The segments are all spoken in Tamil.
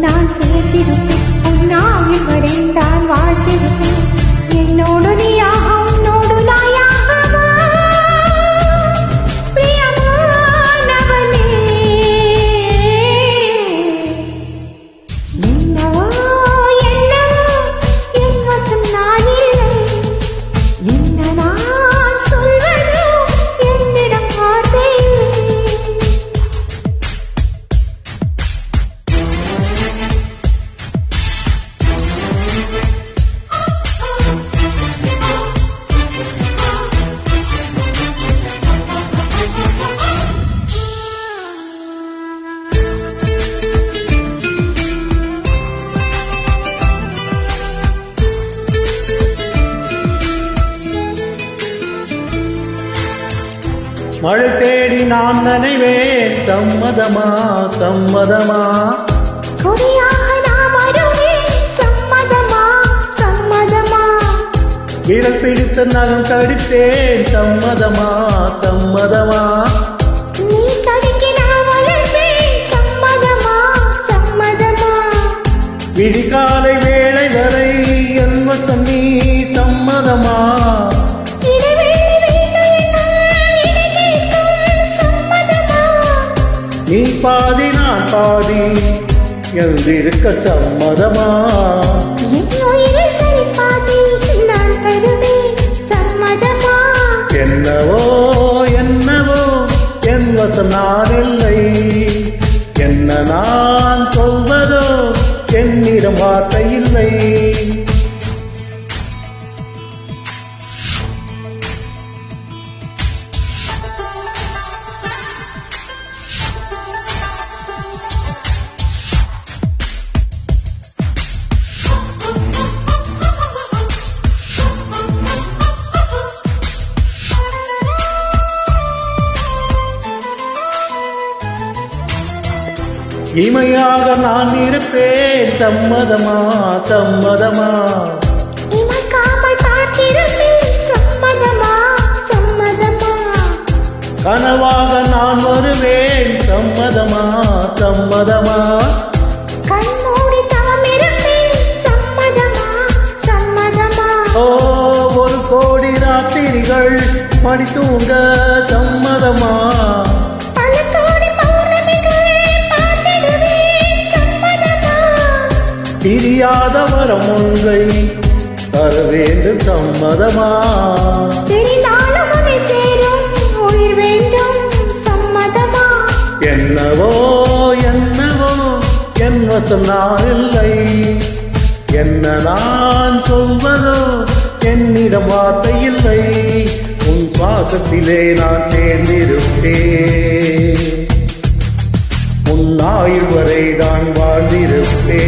நான் சேர்த்திருப்பேன் உன்னாவில் வரைந்தான் வாழ்த்திருப்பேன் என்னோடு நீயாக உன்னோடு நாயாக பிரியமானவனே என்னவோ என்னவோ என் வசம் நான் இல்லை என்ன நான் சொல்வதோ என்னிடம் வார்த்தை மழை தேடி நான் நனைவேன் சம்மதமா சம்மதமா கொடியாக நாம் வருவேன் சம்மதமா சம்மதமா விரல் பிடித்த நகம் கடித்தேன் சம்மதமா சம்மதமா நீ கடிக்கு நான் வளர்ப்பேன் சம்மதமா சம்மதமா விடிகாலை வேளை வரை என் வசம் நீ சம்மதமா நீ பாதி நான் பாதி எழுந்திருக்க சம்மதமா என்னவோ என்னவோ என் வசம் நான் இல்லை என்ன நான் சொல்வதோ என்னிடம் வார்த்தை இல்லை இமையாக நான் இருப்பேன் சம்மதமா சம்மதமா இமைக்காமல் பார்த்திருப்பேன் சம்மதமா சம்மதமா கனவாக நான் வருவேன் சம்மதமா சம்மதமா கண்மூடி தவம் இருப்பேன் சம்மதமா சம்மதமா ஓ ஒரு கோடி ராத்திரிகள் மடி தூங்க சம்மதமா பிரியாத வரம் ஒன்றை தர வேண்டும் சம்மதமா உயிர் வேண்டும் சம்மதமா என்னவோ என்னவோ என் வசம் நான் இல்லை என்ன நான் சொல்வதோ என்னிடம் வார்த்தை இல்லை உன் சுவாசத்திலே நான் சேர்ந்திருப்பேன் உன் ஆயுள் வரை நான் வாழ்ந்திருப்பேன்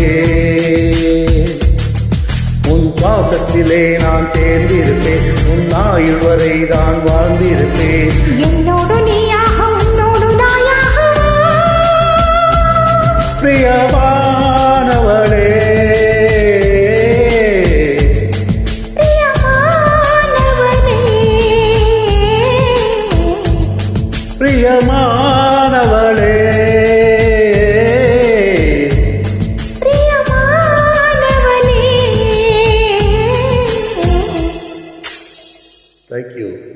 உன் சுவாசத்திலே நான் சேர்ந்திருப்பேன் உன் ஆயுள் வரை நான் வாழ்ந்திருப்பேன் என்னோடு நீயாக உன்னோடு நாயாக பிரியமானவளே பிரியமானவனே பிரியமா